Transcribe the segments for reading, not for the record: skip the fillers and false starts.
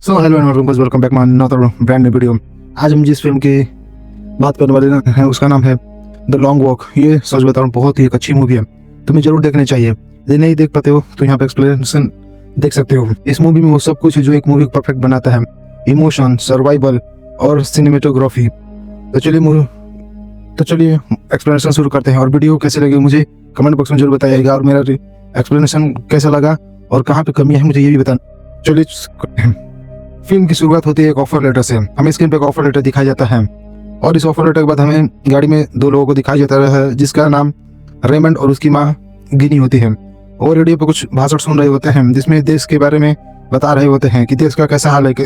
So hello and welcome back my another brand new video. आज हम जिस film की बात करने वाले हैं उसका नाम है द लॉन्ग वॉक। ये सच बता रहा हूँ बहुत ही एक अच्छी मूवी है, तुम्हें जरूर देखनी चाहिए। यदि नहीं देख पाते हो तो यहाँ पे एक्सप्लेनेशन देख सकते हो। इस मूवी में वो सब कुछ है जो एक मूवी को परफेक्ट बनाता है, इमोशन, सर्वाइवल और सिनेमेटोग्राफी। तो चलिए एक्सप्लेनेशन शुरू करते हैं। और वीडियो कैसे लगे मुझे कमेंट बॉक्स में जरूर बताइएगा, और मेरा एक्सप्लेनेशन कैसा लगा और कहाँ पे कमी है मुझे ये भी बताना। चलिए फिल्म की शुरुआत होती है एक ऑफर लेटर से। हमें स्क्रीन पे एक ऑफर लेटर दिखाया जाता है और इस ऑफर लेटर के बाद हमें गाड़ी में दो लोगों को दिखाया जाता है जिसका नाम रेमंड और उसकी माँ गिनी होती है। और रेडियो पे कुछ भाषण सुन रहे होते हैं जिसमें देश के बारे में बता रहे होते हैं कि देश का कैसा हाल है, कि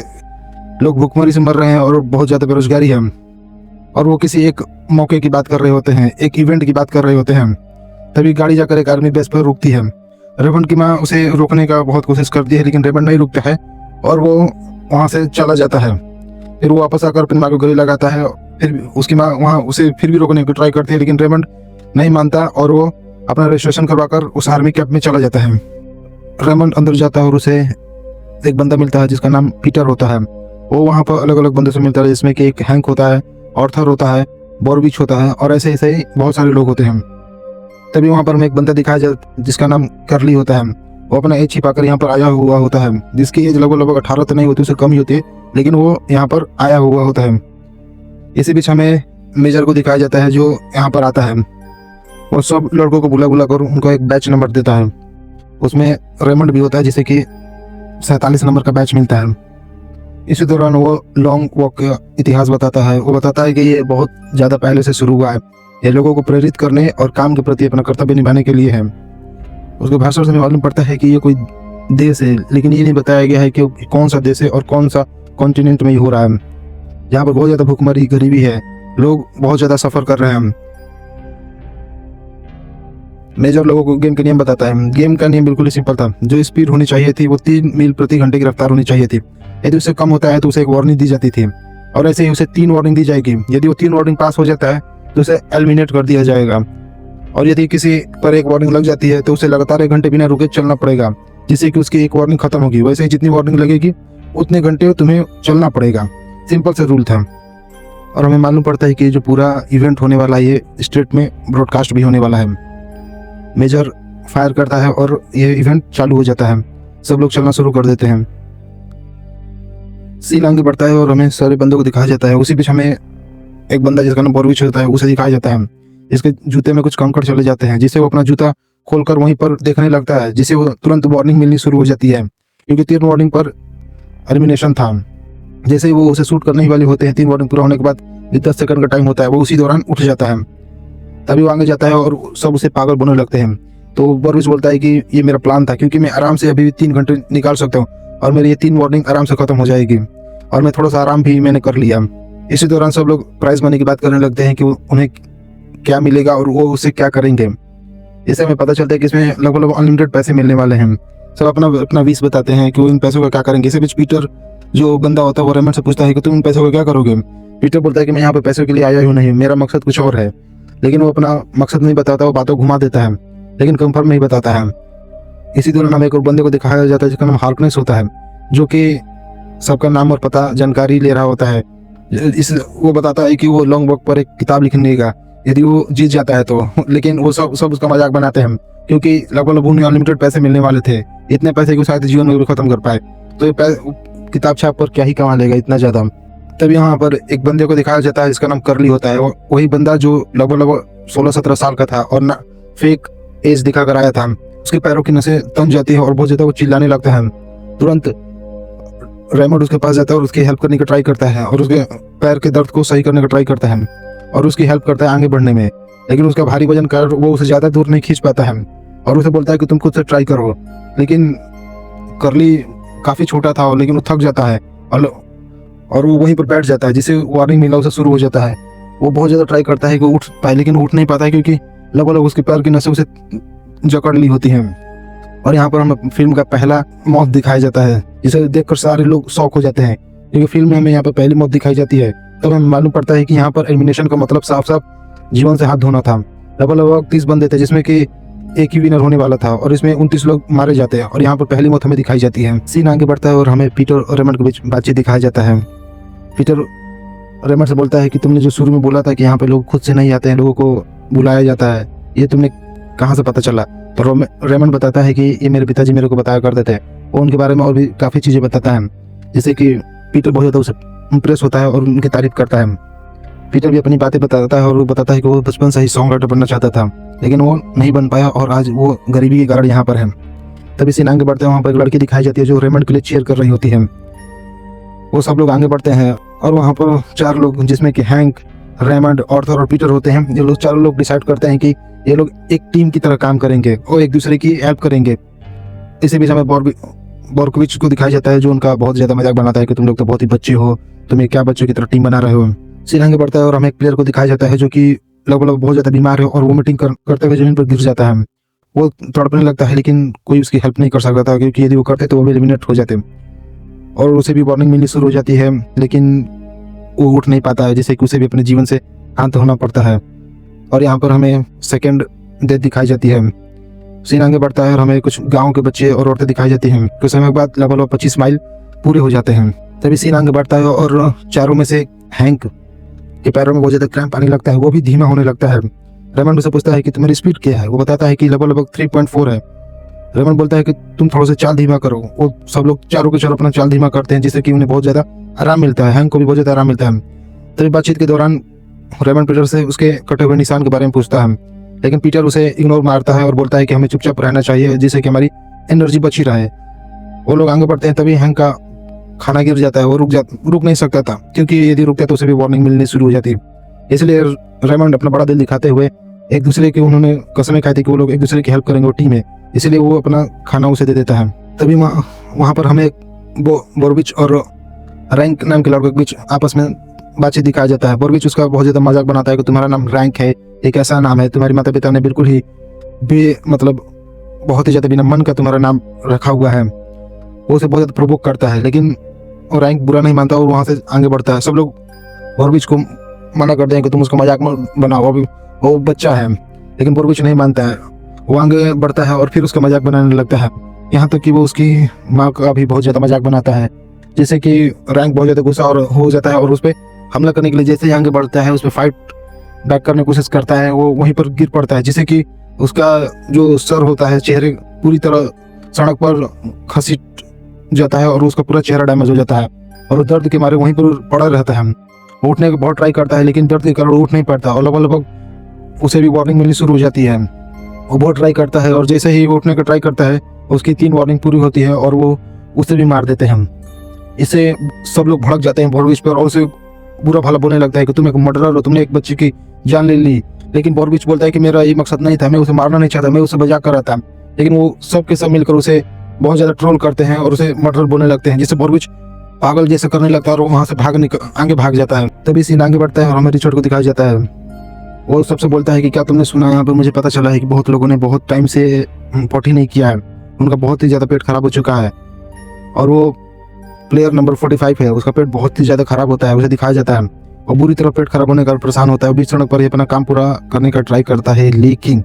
लोग भूखमरी से मर रहे हैं और बहुत ज़्यादा बेरोजगारी है। और वो किसी एक मौके की बात कर रहे होते हैं, एक इवेंट की बात कर रहे होते हैं। तभी गाड़ी जाकर एक आर्मी बेस पर रुकती है। रेमंड की माँ उसे रोकने का बहुत कोशिश करती है लेकिन रेमंड नहीं रुकता है और वो वहाँ से चला जाता है। फिर वो वापस आकर अपनी माँ को गले लगाता है। फिर उसकी माँ वहाँ उसे फिर भी रोकने की ट्राई करती है लेकिन रेमंड नहीं मानता और वो अपना रजिस्ट्रेशन करवाकर उस आर्मी कैंप में चला जाता है। रेमंड अंदर जाता है और उसे एक बंदा मिलता है जिसका नाम पीटर होता है। वो वहाँ पर अलग अलग बंदे से मिलता है जिसमें कि एक हैंक होता है, ऑर्थर होता है, बॉरविच होता है और ऐसे ऐसे ही बहुत सारे लोग होते हैं। तभी वहाँ पर हमें एक बंदा दिखाया जाता जिसका नाम करली होता है। वो अपना एज छिपाकर यहाँ पर आया हुआ होता है, जिसकी एज लगभग 18 तो नहीं होती, उससे कम ही होती है, लेकिन वो यहाँ पर आया हुआ होता है। इसी बीच हमें मेजर को दिखाया जाता है जो यहाँ पर आता है। वो सब लड़कों को बुला बुला कर उनको एक बैच नंबर देता है। उसमें रेमंड भी होता है जिसे कि 47 नंबर का बैच मिलता है। इसी दौरान वो लॉन्ग वॉक का इतिहास बताता है। वो बताता है कि ये बहुत ज़्यादा पहले से शुरू हुआ है, ये लोगों को प्रेरित करने और काम के प्रति अपना कर्तव्य निभाने के लिए है। उसके भाषण से हमें मालूम पड़ता है कि ये कोई देश है, लेकिन ये नहीं बताया गया है कि कौन सा देश है और कौन सा कॉन्टिनेंट में ये हो रहा है। यहाँ पर बहुत ज़्यादा भूखमरी, गरीबी है, लोग बहुत ज़्यादा सफ़र कर रहे हैं। मेजर लोगों को गेम के नियम बताता है। गेम का नियम बिल्कुल ही सिंपल था। जो स्पीड होनी चाहिए थी वो 3 मील प्रति घंटे की रफ्तार होनी चाहिए थी। यदि उससे कम होता है तो उसे एक वार्निंग दी जाती थी और ऐसे ही उसे 3 वार्निंग दी जाएगी। यदि वो 3 वार्निंग पास हो जाता है तो उसे एलिमिनेट कर दिया जाएगा। और यदि किसी पर एक वार्निंग लग जाती है तो उसे लगातार 1 घंटे बिना रुके चलना पड़ेगा, जिससे कि उसकी एक वार्निंग खत्म होगी। वैसे ही जितनी वार्निंग लगेगी उतने घंटे तुम्हें चलना पड़ेगा। सिंपल से रूल था। और हमें मालूम पड़ता है कि जो पूरा इवेंट होने वाला है ये स्टेट में ब्रॉडकास्ट भी होने वाला है। मेजर फायर करता है और ये इवेंट चालू हो जाता है। सब लोग चलना शुरू कर देते हैं। सीन आगे बढ़ता है और हमें सारे बंदों को दिखाया जाता है। उसी बीच हमें एक बंदा जिसका नाम बॉरविच होता है उसे दिखाया जाता है। इसके जूते में कुछ कंकड़ चले जाते हैं जिससे वो अपना जूता खोलकर वहीं पर देखने लगता है, जिससे वो तुरंत वार्निंग मिलनी शुरू हो जाती है क्योंकि 3 वार्निंग पर एलिमिनेशन था। जैसे ही वो उसे शूट करने ही वाले होते हैं, 3 वार्निंग पूरा होने के बाद 10 सेकंड का टाइम होता है, वो उसी दौरान उठ जाता है। तभी वो आगे जाता है और सब उसे पागल बोलने लगते हैं। तो बॉरविच बोलता है कि ये मेरा प्लान था क्योंकि मैं आराम से अभी 3 घंटे निकाल सकता हूँ और मेरी ये 3 वार्निंग आराम से खत्म हो जाएगी और मैं थोड़ा सा आराम भी मैंने कर लिया। इसी दौरान सब लोग प्राइज मनी की बात करने लगते हैं कि उन्हें क्या मिलेगा और वो उससे क्या करेंगे। इससे हमें पता चलता है कि इसमें लगभग अनलिमिटेड पैसे मिलने वाले हैं। सब अपना अपना विश बताते हैं कि वो इन पैसों का क्या करेंगे। इसी बीच पीटर जो बंदा होता है वो रेमंड से पूछता है कि तुम इन पैसों का क्या करोगे। पीटर बोलता है कि मैं यहाँ पे पैसों के लिए आया हूँ नहीं, मेरा मकसद कुछ और है। लेकिन वो अपना मकसद नहीं बताता, वो बातों घुमा देता है लेकिन कंफर्म नहीं बताता है। इसी दौरान हमें एक और बंदे को दिखाया जाता है जिसका नाम हार्कनेस होता है, जो कि सबका नाम और पता जानकारी ले रहा होता है। वो बताता है कि वो लॉन्ग वॉक पर एक किताब लिखने का यदि वो जीत जाता है तो, लेकिन वो सब उसका मजाक बनाते हैं क्योंकि लगभग उन्हें अनलिमिटेड पैसे मिलने वाले थे, इतने पैसे कि शायद जीवन में भी खत्म कर पाए। तो ये किताब छाप पर क्या ही कमा लेगा इतना ज़्यादा। तब यहाँ पर एक बंदे को दिखाया जाता है जिसका नाम करली होता है। वही बंदा जो लगभग 16-17 साल का था और ना फेक एज दिखा कर आया था। उसके पैरों की नसें तन जाती है और बहुत ज़्यादा वो चिल्लाने लगता है। तुरंत रेमंड उसके पास जाता है और उसकी हेल्प करने का ट्राई करता है और उसके पैर के दर्द को सही करने का ट्राई करता है और उसकी हेल्प करता है आगे बढ़ने में। लेकिन उसका भारी वजन कर वो उसे ज़्यादा दूर नहीं खींच पाता है और उसे बोलता है कि तुम खुद से ट्राई करो। लेकिन करली काफ़ी छोटा था लेकिन वो थक जाता है और वो वहीं पर बैठ जाता है, जिसे वार्निंग मिला उसे शुरू हो जाता है। वो बहुत ज़्यादा ट्राई करता है कि उठ पाए लेकिन उठ नहीं पाता है क्योंकि लगभग उसके पैर की नसें उसे जकड़ ली होती हैं। और यहाँ पर हमें फिल्म का पहला मौत दिखाया जाता है जिसे देखकर सारे लोग शॉक हो जाते हैं क्योंकि फिल्म में हमें यहाँ पर पहली मौत दिखाई जाती है। तब हमें मालूम पड़ता है कि यहाँ पर एलिमिनेशन का मतलब साफ साफ जीवन से हाथ धोना था। लगभग 30 बंदे थे जिसमें कि एक ही विनर होने वाला था और इसमें 29 लोग मारे जाते हैं और यहाँ पर पहली मौत हमें दिखाई जाती है। सीन आगे बढ़ता है और हमें पीटर और रेमंड के बीच बातचीत दिखाया जाता है। पीटर रेमंड से बोलता है कि तुमने जो शुरू में बोला था कि यहाँ पे लोग खुद से नहीं आते हैं, लोगों को बुलाया जाता है, ये तुमने कहाँ से पता चला? तो रेमंड बताता है कि ये मेरे पिताजी मेरे को बताया करते थे। वो उनके बारे में और भी काफ़ी चीज़ें बताता है, जिससे कि पीटर बहुत ज़्यादा उसे इम्प्रेस होता है और उनकी तारीफ करता है। पीटर भी अपनी बातें बताता है और वो बताता है कि वो बचपन से ही सॉन्ग राइटर बनना चाहता था, लेकिन वो नहीं बन पाया और आज वो गरीबी के कारण यहाँ पर है। तभी सीन आगे बढ़ते हैं, वहाँ पर एक लड़की दिखाई जाती है जो रेमंड के लिए चीयर कर रही होती है। वो सब लोग आगे बढ़ते हैं और वहाँ पर 4 लोग, जिसमें कि हैंक, रेमंड, आर्थर और पीटर होते हैं। ये लोग चारों लोग डिसाइड करते हैं कि ये लोग एक टीम की तरह काम करेंगे और एक दूसरे की हेल्प करेंगे। इसी बीच हमें बोर्कोविच को दिखाया जाता है जो उनका बहुत ज़्यादा मजाक बनाता है कि तुम लोग तो बहुत ही बच्चे हो, तुम ये क्या बच्चों की तरह टीम बना रहे हो। सीन आगे बढ़ता है और हमें एक प्लेयर को दिखाया जाता है जो कि लगभग बहुत ज़्यादा बीमार है और वोमिटिंग करते हुए जमीन पर गिर जाता है। वो तड़पने लगता है लेकिन कोई उसकी हेल्प नहीं कर सकता था, क्योंकि यदि वो करते तो वो भी एलिमिनेट हो जाते और उसे भी वार्निंग मिलनी शुरू हो जाती है, लेकिन वो उठ नहीं पाता है, जिससे कि उसे भी अपने जीवन से अंत होना पड़ता है। और यहाँ पर हमें सेकेंड डेथ दिखाई जाती है। सीन आगे बढ़ता है और हमें कुछ गांव के बच्चे और औरतें दिखाई जाती हैं। कुछ समय बाद लगभग 25 माइल पूरे हो जाते हैं। तभी सीन आगे बढ़ता है और चारों में से हैंक के पैरों में बहुत ज़्यादा क्रैम्प आने लगता है, वो भी धीमा होने लगता है। रेमंड उसे पूछता है कि तुम्हारी स्पीड क्या है? वो बताता है कि लगभग 3.4 है। रेमंड बोलता है कि तुम थोड़ा सा चाल धीमा करो। वो सब लोग चारों के चारों अपना चाल धीमा करते हैं, जिससे कि उन्हें बहुत ज़्यादा आराम मिलता है। हैंक को भी बहुत ज़्यादा आराम मिलता है। तभी बातचीत के दौरान रेमंड पीटर से उसके कटे हुए निशान के बारे में पूछता है, लेकिन पीटर उसे इग्नोर मारता है और बोलता है कि हमें चुपचाप रहना चाहिए, जिससे कि हमारी एनर्जी बची रहे। वो लोग आगे बढ़ते हैं, तभी हैंक का खाना गिर जाता है। वो रुक नहीं सकता था, क्योंकि यदि रुकता तो उसे भी वार्निंग मिलनी शुरू हो जाती। इसलिए रेमंड अपना बड़ा दिल दिखाते हुए एक दूसरे की उन्होंने कसमें खाई थी कि वो लोग एक दूसरे की हेल्प करेंगे, वो टीम है, इसलिए वो अपना खाना उसे दे देता है। तभी वहाँ पर हमें बोर्विच और रैंक नाम के लड़के के बीच आपस में बातचीत दिखाया जाता है। बोर्विच उसका बहुत ज़्यादा मजाक बनाता है कि तुम्हारा नाम रैंक है, एक ऐसा नाम है, तुम्हारे माता पिता ने बिल्कुल ही मतलब बहुत ही ज़्यादा बिना मन का तुम्हारा नाम रखा हुआ है। वो उसे बहुत ज़्यादा प्रोवोक करता है, लेकिन वो रैंक बुरा नहीं मानता और वहाँ से आगे बढ़ता है। सब लोग बोर्विच को मना करते हैं कि तुम उसका मजाक मत बनाओ, अभी वो बच्चा है, लेकिन बोर्विच नहीं मानता है। वो आगे बढ़ता है और फिर उसका मजाक बनाने लगता है, यहाँ तक कि वो उसकी माँ का भी बहुत ज़्यादा मजाक बनाता है, जिससे कि रैंक बहुत ज़्यादा गुस्सा और हो जाता है और उस पर हमला करने के लिए जैसे ही आगे बढ़ता है, उस पर फाइट बैक करने की कोशिश करता है। वो वहीं पर गिर पड़ता है, जिससे कि उसका जो सर होता है, चेहरे पूरी तरह सड़क पर खसीट जाता है और उसका पूरा चेहरा डैमेज हो जाता है और दर्द के मारे वहीं पर पड़ा रहता है। उठने का बहुत ट्राई करता है, लेकिन दर्द के कारण उठ नहीं पाता और लगभग उसे भी वार्निंग मिलनी शुरू हो जाती है। वो बहुत ट्राई करता है और जैसे ही वो उठने का ट्राई करता है, उसकी 3 वार्निंग पूरी होती है और वो उसे भी मार देते हैं। इससे सब लोग भड़क जाते हैं बोर्विच पर और उसे बुरा भला बोलने लगता है कि तुम एक मर्डरर हो, तुमने एक बच्चे की जान ले ली। लेकिन बोर्विच बोलता है कि मेरा ये मकसद नहीं था, मैं उसे मारना नहीं चाहता, मैं उसे मजाक कर रहा था। लेकिन वो सब के सब मिलकर उसे बहुत ज़्यादा ट्रोल करते हैं और उसे मर्डरर बोलने लगते हैं, जिससे बोर्विच पागल जैसा करने लगता है और वो वहाँ से आगे भाग जाता है। तभी सीन आगे बढ़ता है और हमें रिचर्ड को दिखाया जाता है। वो सबसे बोलता है कि क्या तुमने सुना, यहाँ पर मुझे पता चला है कि बहुत लोगों ने बहुत टाइम से पॉटी नहीं किया है, उनका बहुत ही ज़्यादा पेट खराब हो चुका है। और वो प्लेयर नंबर 45 है, उसका पेट बहुत ही ज़्यादा खराब होता है, उसे दिखाया जाता है और बुरी तरह पेट खराब होने का परेशान होता है। बीच सड़क पर ही अपना काम पूरा करने का ट्राई करता है, लेकिन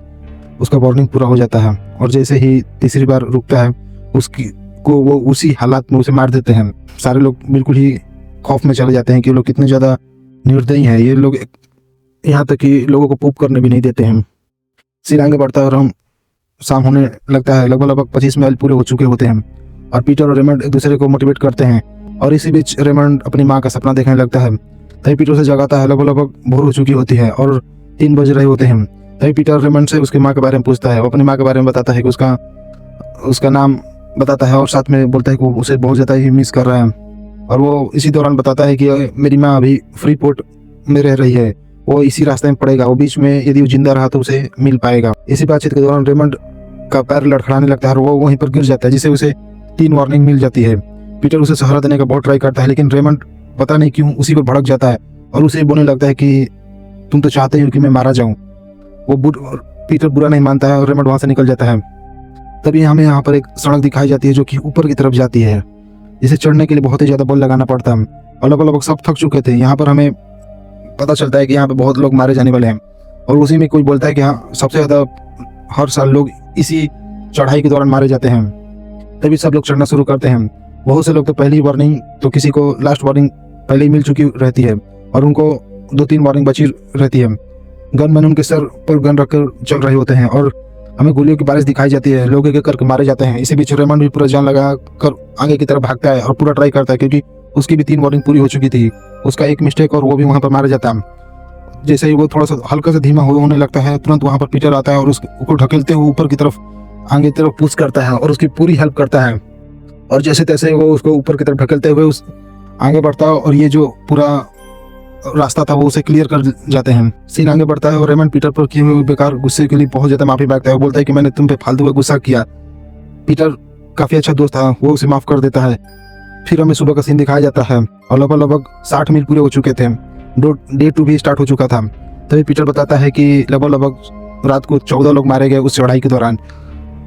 उसका वार्निंग पूरा हो जाता है और जैसे ही तीसरी बार रुकता है, वो उसी हालात में उसे मार देते हैं। सारे लोग बिल्कुल ही खौफ में चले जाते हैं कि ये लोग कितने ज़्यादा निर्दयी हैं, ये लोग यहाँ तक कि लोगों को पूप करने भी नहीं देते हैं। सीन आगे बढ़ता है और हम शाम होने लगता है, लगभग 25 माइल पूरे हो चुके होते हैं और पीटर और रेमंड एक दूसरे को मोटिवेट करते हैं। और इसी बीच रेमंड अपनी माँ का सपना देखने लगता है। तभी पीटर उसे जगाता है, लगभग भोर हो चुकी होती है और 3 बज रहे होते हैं। तभी पीटर रेमंड से उसकी माँ के बारे में पूछता है। वो अपनी माँ के बारे में बताता है कि उसका नाम बताता है और साथ में बोलता है कि वो उसे बहुत ज़्यादा ही मिस कर रहा है। और वो इसी दौरान बताता है कि मेरी माँ अभी फ्रीपोर्ट में रह रही है, वो इसी रास्ते में पड़ेगा, वो बीच में यदि वो जिंदा रहा तो उसे मिल पाएगा। इसी बातचीत के दौरान रेमंड का पैर लड़खड़ाने लगता है और वो वहीं पर गिर जाता है, जिससे उसे 3 वार्निंग मिल जाती है। पीटर उसे सहारा देने का बहुत ट्राई करता है, लेकिन रेमंड पता नहीं क्यों उसी पर भड़क जाता है और उसे बोलने लगता है कि तुम तो चाहते हो कि मैं मारा जाऊं। पीटर बुरा नहीं मानता है और रेमंड वहां से निकल जाता है। तभी हमें यहाँ पर एक सड़क दिखाई जाती है जो कि ऊपर की तरफ जाती है, जिसे चढ़ने के लिए बहुत ही ज़्यादा बल लगाना पड़ता है और लगभग सब थक चुके थे। यहाँ पर हमें पता चलता है कि यहाँ पे बहुत लोग मारे जाने वाले हैं और उसी में कोई बोलता है कि हाँ, सबसे ज़्यादा हर साल लोग इसी चढ़ाई के दौरान मारे जाते हैं। तभी सब लोग चढ़ना शुरू करते हैं। बहुत से लोग तो पहली वार्निंग, तो किसी को लास्ट वार्निंग पहले ही मिल चुकी रहती है और उनको 2-3 वार्निंग बची रहती है। गनमैन उनके सर पर गन रखकर चल रहे होते हैं और हमें गोलियों की बारिश दिखाई जाती है। लोग एक एक करके मारे जाते हैं। इसी बीच रेमंड भी पूरा जान लगा कर आगे की तरफ भागता है और पूरा ट्राई करता है, क्योंकि उसकी भी 3 वार्निंग पूरी हो चुकी थी। उसका एक मिस्टेक और वो भी वहाँ पर मारा जाता है। जैसे ही वो थोड़ा सा हल्का सा धीमा होने लगता है, तुरंत वहाँ पर पीटर आता है और उसको ढकेलते हुए ऊपर की तरफ आगे की तरफ पुश करता है और उसकी पूरी हेल्प करता है। और जैसे तैसे वो उसको ऊपर की तरफ ढकेलते हुए उस आगे बढ़ता है और ये जो पूरा रास्ता था वो उसे क्लियर कर जाते हैं। सीन आगे बढ़ता है और रेमंड पीटर पर किए हुए बेकार गुस्से के लिए बहुत ज्यादा माफी मांगता है। वो बोलता है कि मैंने तुम पे फालतू का गुस्सा किया। पीटर काफी अच्छा दोस्त था, वो उसे माफ कर देता है। फिर हमें सुबह का सीन दिखाया जाता है और लगभग 60 मील पूरे हो चुके थे। डे 2 भी स्टार्ट हो चुका था। तभी पीटर बताता है कि लगभग रात को 14 लोग मारे गए उस चढ़ाई के दौरान।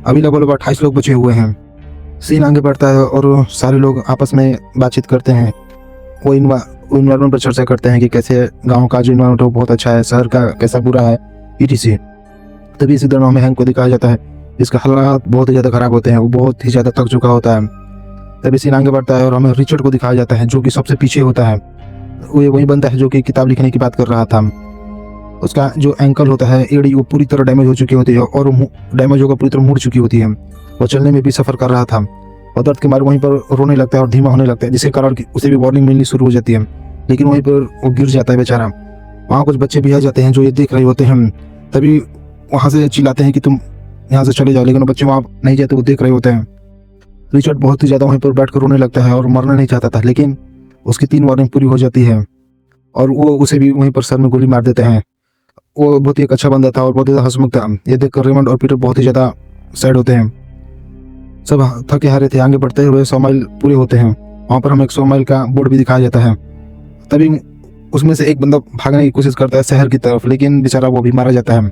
अभी लगभग 28 लोग बचे हुए हैं। सीन आगे बढ़ता है और सारे लोग आपस में बातचीत करते हैं। वो इन्वायरमेंट पर चर्चा करते हैं कि कैसे गांव का जो इन्वायरमेंट है वो बहुत अच्छा है, शहर का कैसा बुरा है, etc। तभी इसी दौरान हमें हैंक को दिखाया जाता है, जिसका हालात बहुत ही ज़्यादा खराब होते हैं। वो बहुत ही ज़्यादा थक चुका होता है। तभी सीन आगे बढ़ता है और हमें रिचर्ड को दिखाया जाता है, जो कि सबसे पीछे होता है। वो वही बनता है जो कि किताब लिखने की बात कर रहा था। उसका जो एंकल होता है, एड़ी, वो पूरी तरह डैमेज हो चुकी होती है और डैमेज होकर पूरी तरह मुड़ चुकी होती है। वो चलने में भी सफ़र कर रहा था और दर्द के मारे वहीं पर रोने लगता है और धीमा होने लगता है, जिसके कारण उसे भी वार्निंग मिलनी शुरू हो जाती है। लेकिन वहीं पर वो गिर जाता है बेचारा। वहाँ कुछ बच्चे भी आ जाते हैं जो ये देख रहे होते हैं। तभी वहाँ से चिल्लाते हैं कि तुम यहाँ से चले जाओ, लेकिन वो बच्चे वहाँ नहीं जाते, वो देख रहे होते हैं। रिचर्ड बहुत ही ज़्यादा वहीं पर बैठ कर रोने लगता है और मरना नहीं चाहता था, लेकिन उसकी 3 वार्निंग पूरी हो जाती है और वो उसे भी वहीं पर सर में गोली मार देते हैं। वो बहुत ही एक अच्छा बंदा था और बहुत ही ज़्यादा हंसमुख था। ये देखकर रेमंड और पीटर बहुत ही ज़्यादा सैड होते हैं। सब थके हारे थे। आगे बढ़ते हुए 100 माइल पूरे होते हैं। वहाँ पर हमें 100 माइल का बोर्ड भी दिखाया जाता है। तभी उसमें से एक बंदा भागने की कोशिश करता है शहर की तरफ, लेकिन बेचारा वो भी मारा जाता है।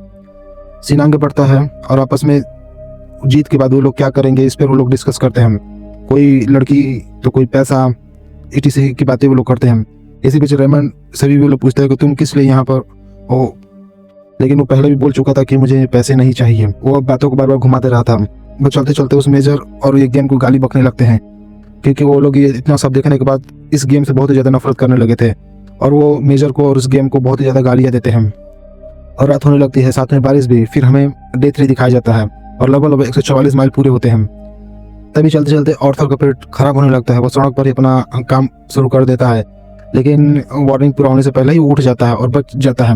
सीन आगे बढ़ता है और आपस में जीत के बाद वो लोग क्या करेंगे इस पर वो लोग डिस्कस करते हैं। कोई लड़की तो कोई पैसा, etc की बातें वो लोग करते हैं। इसी बीच रेमंड सभी वो लोग पूछते हैं कि तुम किस लिए यहाँ पर हो, लेकिन वो पहले भी बोल चुका था कि मुझे पैसे नहीं चाहिए। वो बातों को बार बार घुमाते रहा था। वो चलते चलते उस मेजर और ये गेम को गाली बकने लगते हैं, क्योंकि वो लोग ये इतना सब देखने के बाद इस गेम से बहुत ही ज़्यादा नफरत करने लगे थे और वो मेजर को और उस गेम को बहुत ही ज़्यादा गालियाँ देते हैं। और रात होने लगती है, साथ में बारिश भी। फिर हमें डे 3 दिखाया जाता है और लगभग 144 माइल पूरे होते हैं। तभी चलते चलते ऑर्थर का पेट खराब होने लगता है। वो सड़क पर ही अपना काम शुरू कर देता है, लेकिन वार्निंग पूरा होने से पहले ही उठ जाता है और बच जाता है।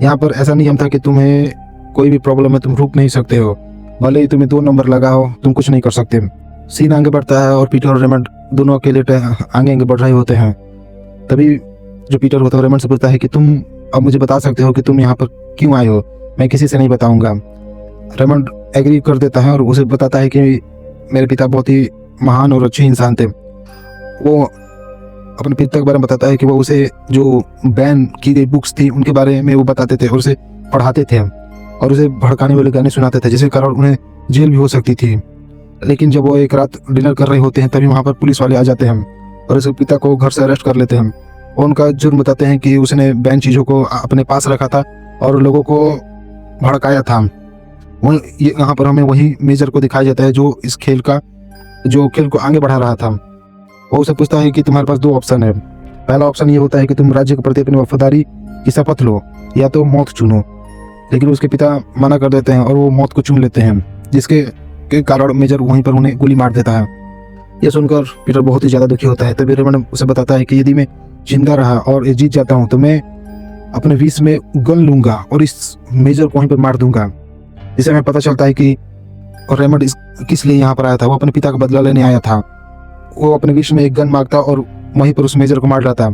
यहाँ पर ऐसा नियम था कि तुम्हें कोई भी प्रॉब्लम है तुम रुक नहीं सकते हो, भले ही तुम्हें 2 नंबर लगा हो, तुम कुछ नहीं कर सकते। सीन आगे बढ़ता है और पीटर और रेमंड दोनों अकेले आगे बढ़ रहे होते हैं। तभी जो पीटर होता है रेमंड से पूछता है कि तुम अब मुझे बता सकते हो कि तुम यहाँ पर क्यों आए हो? मैं किसी से नहीं बताऊंगा। रेमंड एग्री कर देता है और उसे बताता है कि मेरे पिता बहुत ही महान और अच्छे इंसान थे। वो अपने पिता के बारे में बताता है कि वो उसे जो बैन की गई बुक्स थी उनके बारे में वो बताते थे और उसे पढ़ाते थे और उसे भड़काने वाले गाने सुनाते थे, जिसके कारण उन्हें जेल भी हो सकती थी। लेकिन जब वो एक रात डिनर कर रहे होते हैं तभी वहाँ पर पुलिस वाले आ जाते हैं और उसके पिता को घर से अरेस्ट कर लेते हैं। और उनका जुर्म बताते हैं कि उसने बैन चीज़ों को अपने पास रखा था और लोगों को भड़काया था। वहीं यहाँ पर हमें वही मेजर को दिखाया जाता है जो इस खेल को आगे बढ़ा रहा था। वो उसे पूछता है कि तुम्हारे पास 2 ऑप्शन है। पहला ऑप्शन ये होता है कि तुम राज्य के प्रति अपनी वफादारी की शपथ लो या तो मौत चुनो। लेकिन उसके पिता मना कर देते हैं और वो मौत को चुन लेते हैं, जिसके कारण मेजर वहीं पर उन्हें गोली मार देता है। यह सुनकर पीटर बहुत ही ज़्यादा दुखी होता है। तभी रेमंड उसे बताता है कि यदि मैं जिंदा रहा और ये जीत जाता हूँ तो मैं अपने विष में गन लूंगा और इस मेजर को वहीं पर मार दूंगा। जिसे हमें पता चलता है कि रेमंड किस लिए यहाँ पर आया था। वो अपने पिता का बदला लेने आया था। वो अपने विष में एक गन मांगता और वहीं पर उस मेजर को मार डालता।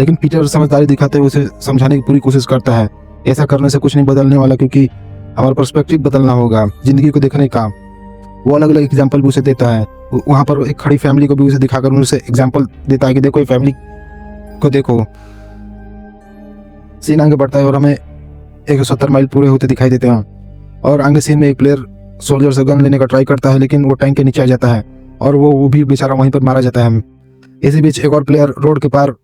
लेकिन पीटर समझदारी दिखाते हुए उसे समझाने की पूरी कोशिश करता है, ऐसा करने से कुछ नहीं बदलने वाला, क्योंकि हमारा पर्सपेक्टिव बदलना होगा जिंदगी को देखने का। वो अलग अलग एग्जाम्पल भी उसे देता है। वहाँ पर एक खड़ी फैमिली को भी उसे दिखाकर उसे एग्जाम्पल देता है कि देखो ये फैमिली को देखो। सीन आगे बढ़ता है और हमें 170 माइल पूरे होते दिखाई देते हैं और आगे सीन में एक प्लेयर सोल्जर से गन लेने का ट्राई करता है, लेकिन वो टैंक के नीचे आ जाता है और वो भी बेचारा वहीं पर मारा जाता है। इसी बीच एक और प्लेयर रोड के पार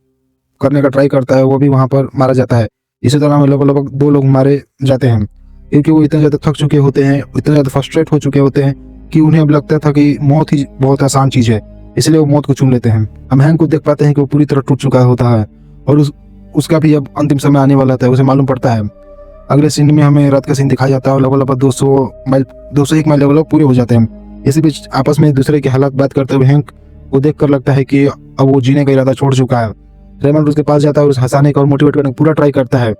करने का ट्राई करता है, वो भी वहाँ पर मारा जाता है। इसी तरह लगभग 2 लोग मारे जाते हैं। क्योंकि वो इतने ज़्यादा थक चुके होते हैं, इतने ज़्यादा फ्रस्ट्रेट हो चुके होते हैं कि उन्हें अब लगता था कि मौत ही बहुत आसान चीज़ है, इसलिए वो मौत को चुन लेते हैं। हम हैंक को देख पाते हैं कि वो पूरी तरह टूट चुका होता है और उसका भी अब अंतिम समय आने वाला था, उसे मालूम पड़ता है। अगले सीन में हमें रात का सीन दिखाया जाता है और लगभग 201 माइल लगभग पूरे हो जाते हैं। इसी बीच आपस में एक दूसरे के हालात बात करते हुए हैंक को देखकर लगता है कि अब वो जीने का इरादा छोड़ चुका है। रेमंड उसके पास जाता है और उसे हंसाने का और मोटिवेट करने का पूरा ट्राई करता है,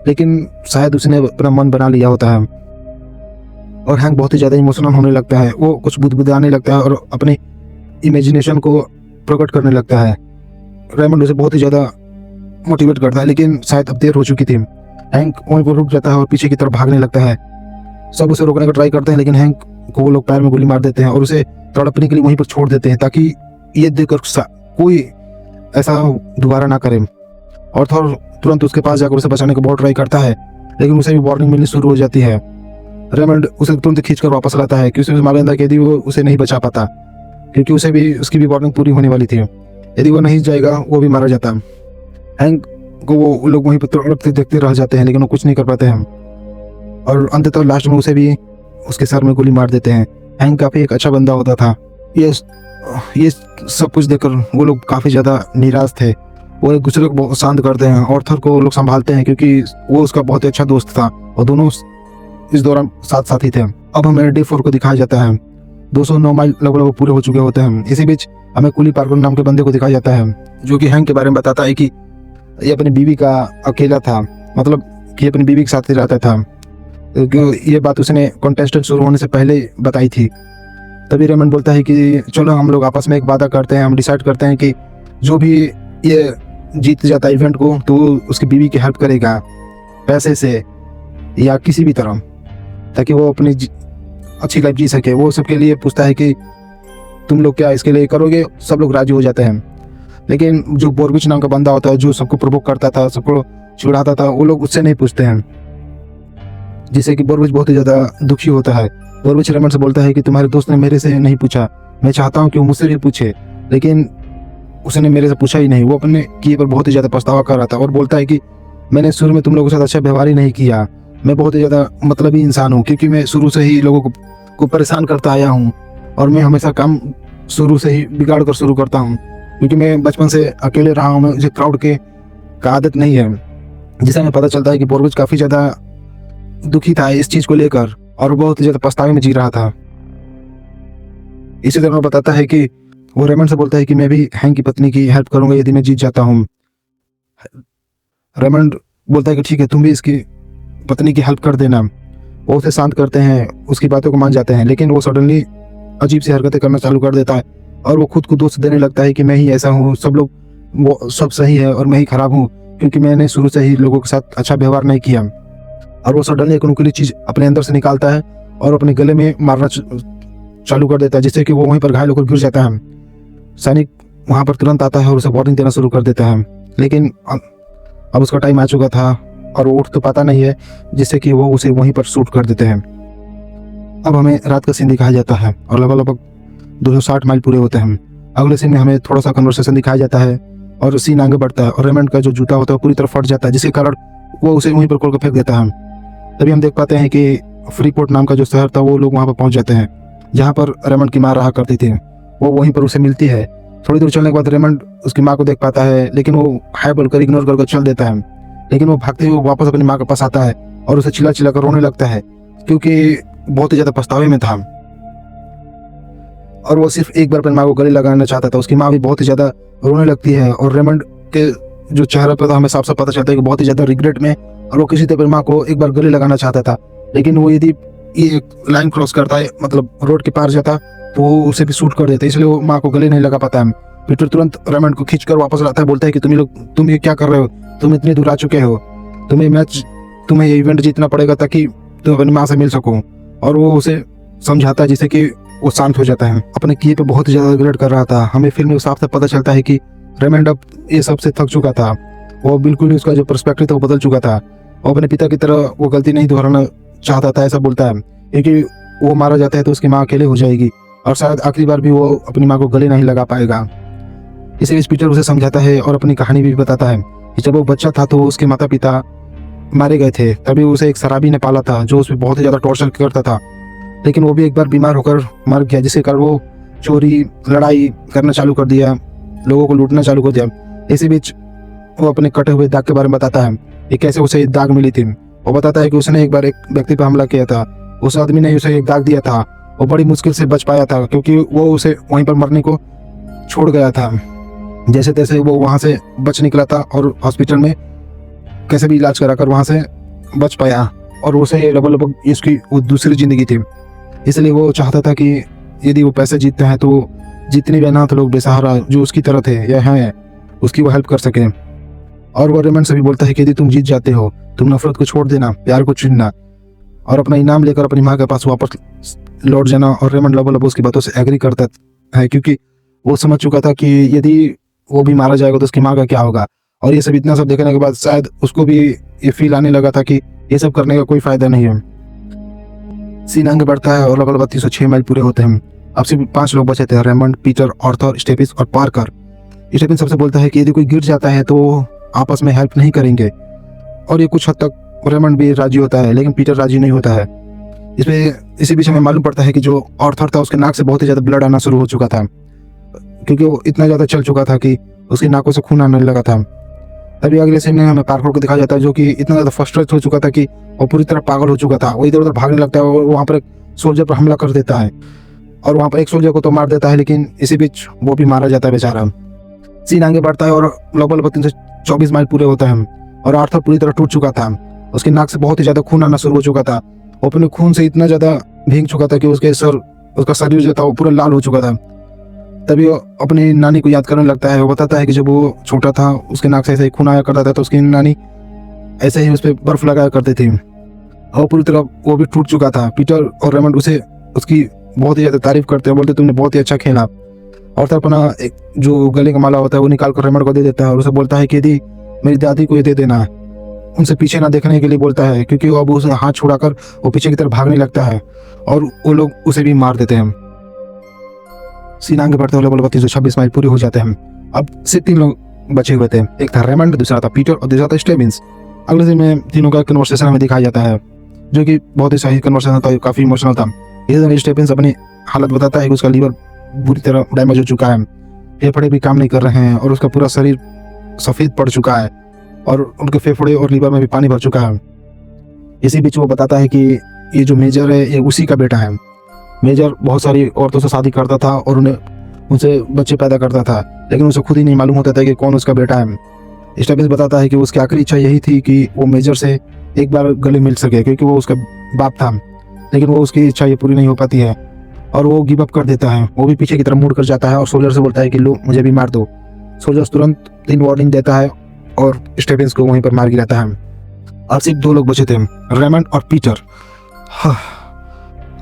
लेकिन शायद उसने अपना मन बना लिया होता है और हैंक बहुत ही ज़्यादा इमोशनल होने लगता है। वो कुछ बुदबुदाने लगता है और अपने इमेजिनेशन को प्रकट करने लगता है। रेमंड उसे बहुत ही ज़्यादा मोटिवेट करता है, लेकिन शायद अब देर हो चुकी थी। हैंक वहीं पर रुक जाता है और पीछे की तरफ भागने लगता है। सब उसे रोकने का ट्राई करते हैं, लेकिन हैंक को वो लोग पैर में गोली मार देते हैं और उसे तड़पने के लिए वहीं पर छोड़ देते हैं ताकि ये देखकर कोई ऐसा दोबारा ना करे। और थॉर तुरंत उसके पास जाकर उसे बचाने का बहुत ट्राई करता है, लेकिन उसे भी वार्निंग मिलनी शुरू हो जाती है। रेमंड उसे तुरंत खींचकर वापस लाता है क्योंकि उसे मालूम था कि यदि वो उसे नहीं बचा पाता, क्योंकि उसे भी उसकी भी वार्निंग पूरी होने वाली थी। यदि वो नहीं जाएगा वो भी मारा जाता। हैंक को वो लोग वहीं पर तड़पते देखते रह जाते हैं, लेकिन वो कुछ नहीं कर पाते हैं और अंततः लास्ट में उसे भी उसके सर में गोली मार देते हैं। हैंक काफ़ी एक अच्छा बंदा होता था। ये सब कुछ देखकर वो लोग काफ़ी ज़्यादा निराश थे। वो एक दूसरे को बहुत शांत करते हैं और थर को लोग संभालते हैं क्योंकि वो उसका बहुत ही अच्छा दोस्त था और दोनों इस दौरान साथ साथी थे। अब हमें डे 4 को दिखाया जाता है। 209 माइल लगभग पूरे हो चुके होते हैं। इसी बीच हमें कुली पार्कर नाम के बंदे को दिखाया जाता है, जो कि हैंक के बारे में बताता है कि ये अपनी बीवी का अकेला था, मतलब कि अपनी बीवी के साथ ही रहता था। ये बात उसने कॉन्टेस्टेंट शुरू होने से पहले बताई थी। तभी रेमंड बोलता है कि चलो हम लोग आपस में एक वादा करते हैं, हम डिसाइड करते हैं कि जो भी ये जीत जाता है इवेंट को तो उसकी बीवी की हेल्प करेगा पैसे से या किसी भी तरह, ताकि वो अपनी अच्छी लाइफ जी सके। वो सबके लिए पूछता है कि तुम लोग क्या इसके लिए करोगे। सब लोग राजी हो जाते हैं, लेकिन जो बोरविच नाम का बंदा होता है जो सबको प्रोवोक करता था, सबको चिढ़ाता था, वो लोग उससे नहीं पूछते हैं, जिससे कि बोरविच बहुत ही ज़्यादा दुखी होता है। बोरविच रेमंड से बोलता है कि तुम्हारे दोस्त ने मेरे से नहीं पूछा, मैं चाहता हूँ कि वो मुझसे भी पूछे, लेकिन उसने मेरे से पूछा ही नहीं। वो अपने किए पर बहुत ही ज़्यादा पछतावा कर रहा था और बोलता है कि मैंने शुरू में तुम लोगों के साथ अच्छा व्यवहार ही नहीं किया। मैं बहुत ही ज़्यादा मतलबी इंसान हूँ क्योंकि मैं शुरू से ही लोगों को परेशान करता आया हूँ और मैं हमेशा काम शुरू से ही बिगाड़ कर शुरू करता हूँ, क्योंकि मैं बचपन से अकेले रहा हूँ। मुझे क्राउड का आदत नहीं है। जिससे हमें पता चलता है कि बोरविच काफ़ी ज़्यादा दुखी था इस चीज़ को लेकर और बहुत ही ज़्यादा पछतावे में जी रहा था। इसी तरह बताता है कि वो रेमंड से बोलता है कि मैं भी हैंक की पत्नी की हेल्प करूंगा यदि मैं जीत जाता हूँ। रेमंड बोलता है कि ठीक है, तुम भी इसकी पत्नी की हेल्प कर देना। वो उसे शांत करते हैं, उसकी बातों को मान जाते हैं, लेकिन वो सडनली अजीब सी हरकतें करना चालू कर देता है और वो खुद को दोष देने लगता है कि मैं ही ऐसा हूँ, वो सब सही है और मैं ही खराब हूँ क्योंकि मैंने शुरू से ही लोगों के साथ अच्छा व्यवहार नहीं किया। और वो सडनली एक नुकीली चीज़ अपने अंदर से निकालता है और अपने गले में मारना चालू कर देता है, जिससे कि वो वहीं पर घायल होकर गिर जाता है। सैनिक वहाँ पर तुरंत आता है और उसे वार्निंग देना शुरू कर देता है, लेकिन अब उसका टाइम आ चुका था और वो उठ तो पाता नहीं है, जिससे कि वो उसे वहीं पर शूट कर देते हैं। अब हमें रात का सीन दिखाया जाता है और लगभग 260 माइल पूरे होते हैं। अगले सीन में हमें थोड़ा सा कन्वर्सेशन दिखाया जाता है और सीन आगे बढ़ता है और रेमंड का जो जूता होता है पूरी तरह फट जाता है, जिसके कारण वो उसे वहीं पर खोल कर फेंक देता है। तभी हम देख पाते हैं कि फ्रीपोर्ट नाम का जो शहर था वो लोग वहाँ पर पहुँच जाते हैं, जहाँ पर रेमंड की माँ रहा करती थी। वो वहीं पर उसे मिलती है। थोड़ी दूर चलने के बाद रेमंड उसकी माँ को देख पाता है, लेकिन वो हाय बोलकर इग्नोर करके चल देता है। लेकिन वो भागते हुए वापस अपनी माँ के पास आता है और उसे चिल्ला चिल्ला कर रोने लगता है क्योंकि बहुत ही ज़्यादा पछतावे में था और वो सिर्फ एक बार अपनी माँ को गले लगाना चाहता था। उसकी माँ भी बहुत ही ज़्यादा रोने लगती है और रेमंड के जो चेहरे पर था हमें साफ साफ पता चलता है कि बहुत ही ज़्यादा रिग्रेट में, और वो किसी तरह माँ को एक बार गले लगाना चाहता था, लेकिन वो यदि ये लाइन क्रॉस करता है, मतलब रोड के पार जाता, तो वो उसे भी शूट कर देता है, इसलिए वो माँ को गले नहीं लगा पाता है। पीटर तुरंत रेमंड को खींचकर वापस लाता है, बोलता है कि तुम ये क्या कर रहे हो, तुम इतनी दूर आ चुके हो, तुम्हें ये इवेंट जीतना पड़ेगा ताकि तुम अपनी माँ से मिल सको। और वो उसे समझाता है जिससे कि वो शांत हो जाता है। अपने किए पे बहुत ज़्यादा रिग्रेट कर रहा था। हमें फिल्म में साफ साफ पता चलता है कि रेमंड अब ये सबसे थक चुका था। वो बिल्कुल ही उसका जो पर्सपेक्टिव था वो बदल चुका था। वो अपने पिता की तरह वो गलती नहीं दोहराना चाहता था, ऐसा बोलता है, क्योंकि वो मारा जाता है तो उसकी माँ अकेले हो जाएगी और शायद आखिरी बार भी वो अपनी माँ को गले नहीं लगा पाएगा। इसी बीच पीटर उसे समझाता है और अपनी कहानी भी बताता है कि जब वो बच्चा था तो उसके माता पिता मारे गए थे तभी उसे एक शराबी ने पाला था जो उस पर बहुत ही ज़्यादा टॉर्चर करता था, लेकिन वो भी एक बार बीमार होकर मर गया, जिसके कारण वो चोरी लड़ाई करना चालू कर दिया, लोगों को लूटना चालू कर दिया। इसी बीच वो अपने कटे हुए दाग के बारे में बताता है कि कैसे उसे दाग मिली थी। वो बताता है कि उसने एक बार एक व्यक्ति पर हमला किया था, उस आदमी ने उसे एक दाग दिया था, वो बड़ी मुश्किल से बच पाया था क्योंकि वो उसे वहीं पर मरने को छोड़ गया था। जैसे तैसे वो वहाँ से बच निकला था और हॉस्पिटल में कैसे भी इलाज कराकर वहाँ से बच पाया, और उसे लगभग इसकी वो दूसरी ज़िंदगी थी। इसलिए वो चाहता था कि यदि वो पैसे जीतते हैं तो जितने भी अनाथ लोग बेसहारा जो उसकी तरह थे या हैं उसकी वो हेल्प कर सकें। और वो रेमंड से भी बोलता है कि यदि तुम जीत जाते हो तुम नफरत को छोड़ देना, प्यार को चुनना और अपना इनाम लेकर अपनी माँ के पास वापस लौट जाना। और रेमंड लगभग उसकी बातों से एग्री करता है क्योंकि वो समझ चुका था कि यदि वो भी मारा जाएगा तो उसकी माँ का क्या होगा। और ये सब इतना सब देखने के बाद शायद उसको भी ये फील आने लगा था कि ये सब करने का कोई फायदा नहीं है। सीन आगे बढ़ता है और लगभग 306 माइल पूरे होते हैं। अब सिर्फ 5 लोग बचे थे, रेमंड, पीटर, आर्थर, स्टेपिस और पार्कर। स्टेपिस सबसे बोलता है कि यदि कोई गिर जाता है तो आपस में हेल्प नहीं करेंगे, और ये कुछ हद तक रेमंड भी राजी होता है, लेकिन पीटर राजी नहीं होता है। इसी बीच हमें मालूम पड़ता है कि जो आर्थर था उसके नाक से बहुत ही ज़्यादा ब्लड आना शुरू हो चुका था क्योंकि वो इतना ज़्यादा चल चुका था कि उसकी नाकों से खून आने लगा था। तभी अगले सीन में हमें पार्कर को दिखाया जाता है जो कि इतना ज़्यादा फ्रस्ट्रेट हो चुका था कि वो पूरी तरह पागल हो चुका था। वो इधर उधर भागने लगता है और वहाँ पर एक सोल्जर पर हमला कर देता है और वहाँ पर एक सोल्जर को तो मार देता है, लेकिन इसी बीच वो भी मारा जाता है बेचारा। सीन आगे बढ़ता है और लगभग 324 माइल पूरे होता है और आर्थर पूरी तरह टूट चुका था। उसके नाक से बहुत ही ज़्यादा खून आना शुरू हो चुका था। वो अपने खून से इतना ज़्यादा भीग चुका था कि उसका शरीर जो था वो पूरा लाल हो चुका था। तभी वो अपनी नानी को याद करने लगता है। वो बताता है कि जब वो छोटा था उसके नाक से ऐसे ही खून आया करता था तो उसकी नानी ऐसे ही उस पर बर्फ लगाया करती थी और पूरी तरह वो भी टूट चुका था। पीटर और रेमंड उसकी बहुत ही ज़्यादा तारीफ करते हैं, बोलते तुमने बहुत ही अच्छा खेला। और तो अपना एक जो गले का माला होता है वो निकाल कर रेमंड को दे देता है और उसे बोलता है कि यदि मेरी दादी को ये दे देना। उनसे पीछे ना देखने के लिए बोलता है क्योंकि वो अब उसे हाथ छुड़ाकर वो पीछे की तरफ भागने लगता है और वो लोग उसे भी मार देते हैं। सीन आगे बढ़ते हुए लगभग 326 माइल पूरे हो जाते हैं। अब से 3 लोग बचे हुए थे, एक था रेमंड, दूसरा था पीटर और तीसरा था स्टेबिंस। अगले दिन में तीनों का कन्वर्सेशन हमें दिखाया जाता है जो कि बहुत ही सही कन्वर्सेशन था, काफ़ी इमोशनल था। इस दिन स्टेबिंस अपनी हालत बताता है कि उसका लीवर बुरी तरह डैमेज हो चुका है, फेफड़े भी काम नहीं कर रहे हैं और उसका पूरा शरीर सफ़ेद पड़ चुका है और उनके फेफड़े और लीवर में भी पानी भर चुका है। इसी बीच वो बताता है कि ये जो मेजर है ये उसी का बेटा है। मेजर बहुत सारी औरतों से शादी करता था और उनसे बच्चे पैदा करता था, लेकिन उसे खुद ही नहीं मालूम होता था कि कौन उसका बेटा है। स्टेबिंस बताता है कि उसकी आखिरी इच्छा यही थी कि वो मेजर से एक बार गले मिल सके क्योंकि वो उसका बाप था, लेकिन वो उसकी इच्छा ये पूरी नहीं हो पाती है और वो गिव अप कर देता है। वो भी पीछे की तरफ मुड़ कर जाता है और सोल्जर से बोलता है कि लो मुझे भी मार दो। सोल्जर तुरंत 3 वार्निंग देता है और स्टेबिंस को वहीं पर मार गिराता है। अब सिर्फ 2 लोग बचे थे, रेमंड और पीटर।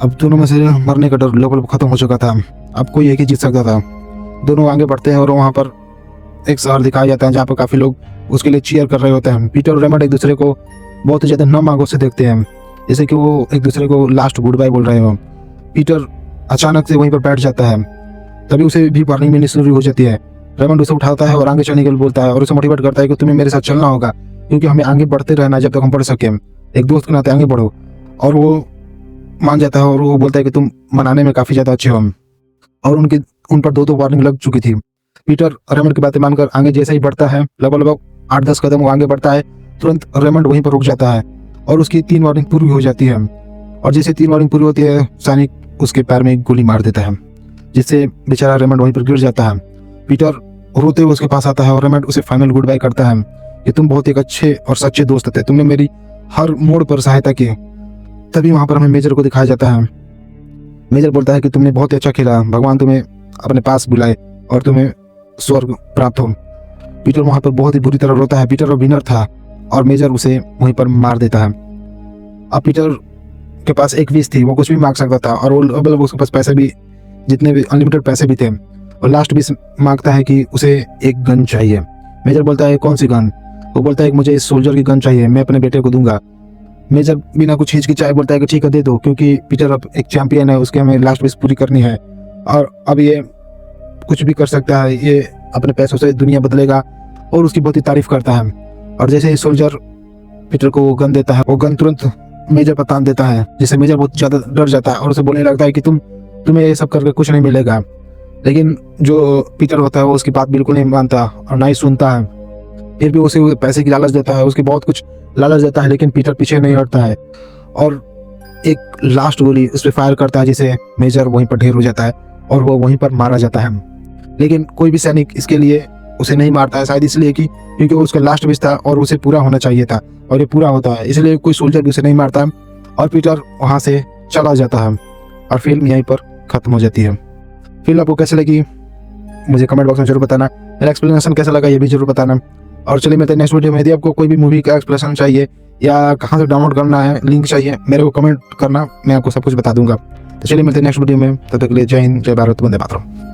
अब दोनों में से मरने का डर लगभग खत्म हो चुका था। अब कोई एक ही जीत सकता था। दोनों आगे बढ़ते हैं और वहाँ पर एक शहर दिखाया जाता है जहाँ पर काफ़ी लोग उसके लिए चीयर कर रहे होते हैं। पीटर और रेमंड एक दूसरे को बहुत ही ज़्यादा नम आंखों से देखते हैं, जैसे कि वो एक दूसरे को लास्ट गुड बाय बोल रहे हो। पीटर अचानक से वहीं पर बैठ जाता है, तभी उसे भी वार्निंग मिलनी शुरू हो जाती है। रेमंड उसे उठाता है और आगे चलने के लिए बोलता है और उसे मोटिवेट करता है कि तुम्हें मेरे साथ चलना होगा क्योंकि हमें आगे बढ़ते रहना जब तक हम बढ़ सकें। एक दोस्त के नाते आगे बढ़ो। और वो मान जाता है और वो बोलता है कि तुम मनाने में काफ़ी ज़्यादा अच्छे हो। और उन पर 2 वार्निंग लग चुकी थी। पीटर रेमंड की बातें मानकर आगे जैसे ही बढ़ता है, लगभग 8-10 कदम वो आगे बढ़ता है, तुरंत रेमंड वहीं पर रुक जाता है और उसकी 3 वार्निंग पूरी हो जाती है। और जैसे 3 वार्निंग पूरी होती है, सैनिक उसके पैर में एक गोली मार देता है, जिससे बेचारा रेमंड वहीं पर गिर जाता है। पीटर रोते हुए उसके पास आता है और रेमंड उसे फाइनल गुड बाय करता है कि तुम बहुत एक अच्छे और सच्चे दोस्त थे, तुमने मेरी हर मोड़ पर सहायता की। तभी वहाँ पर हमें मेजर को दिखाया जाता है। मेजर बोलता है कि तुमने बहुत ही अच्छा खेला, भगवान तुम्हें अपने पास बुलाए और तुम्हें स्वर्ग प्राप्त हो। पीटर वहाँ पर बहुत ही बुरी तरह रोता है। पीटर विनर था और मेजर उसे वहीं पर मार देता है। अब पीटर के पास एक विश थी, वो कुछ भी मांग सकता था और वो उसके पास पैसे भी, जितने भी अनलिमिटेड पैसे भी थे। और लास्ट विश मांगता है कि उसे एक गन चाहिए। मेजर बोलता है कौन सी गन? वो बोलता है कि मुझे इस सोल्जर की गन चाहिए, मैं अपने बेटे को दूंगा। मेजर बिना कुछ हिचकिचाए बोलता है कि ठीक है दे दो, क्योंकि पीटर अब एक चैंपियन है, उसके हमें लास्ट विश पूरी करनी है और अब ये कुछ भी कर सकता है, ये अपने पैसों से दुनिया बदलेगा और उसकी बहुत ही तारीफ करता है। और जैसे ही सोल्जर पीटर को वो गन देता है, वो गन तुरंत मेजर पर तान देता है, जिससे मेजर बहुत ज्यादा डर जाता है और उसे बोलने लगता है कि तुम्हें ये सब करके कुछ नहीं मिलेगा। लेकिन जो पीटर होता है वो उसकी बात बिल्कुल नहीं मानता और ना ही सुनता है। फिर भी उसे पैसे की लालच देता है, उसकी बहुत कुछ लालच देता है, लेकिन पीटर पीछे नहीं हटता है और एक लास्ट गोली उस पर फायर करता है, जिसे मेजर वहीं पर ढेर हो जाता है और वो वहीं पर मारा जाता है। लेकिन कोई भी सैनिक इसके लिए उसे नहीं मारता है, शायद इसलिए कि क्योंकि वो उसका लास्ट विश था और उसे पूरा होना चाहिए था और ये पूरा होता है, इसलिए कोई सोल्जर भी उसे नहीं मारता है और पीटर वहाँ से चला जाता है और फिल्म यहीं पर खत्म हो जाती है। फिल्म आपको कैसे लगी मुझे कमेंट बॉक्स में जरूर बताना, मेरा एक्सप्लेनेशन कैसा लगा ये भी जरूर बताना। और चलिए मिलते हैं नेक्स्ट वीडियो में। यदि आपको कोई भी मूवी का एक्सप्लेनेशन चाहिए या कहाँ से डाउनलोड करना है, लिंक चाहिए, मेरे को कमेंट करना, मैं आपको सब कुछ बता दूंगा। तो चलिए मिलते हैं नेक्स्ट वीडियो में, तब तक के लिए जय हिंद, जय भारत, वंदे मातरम।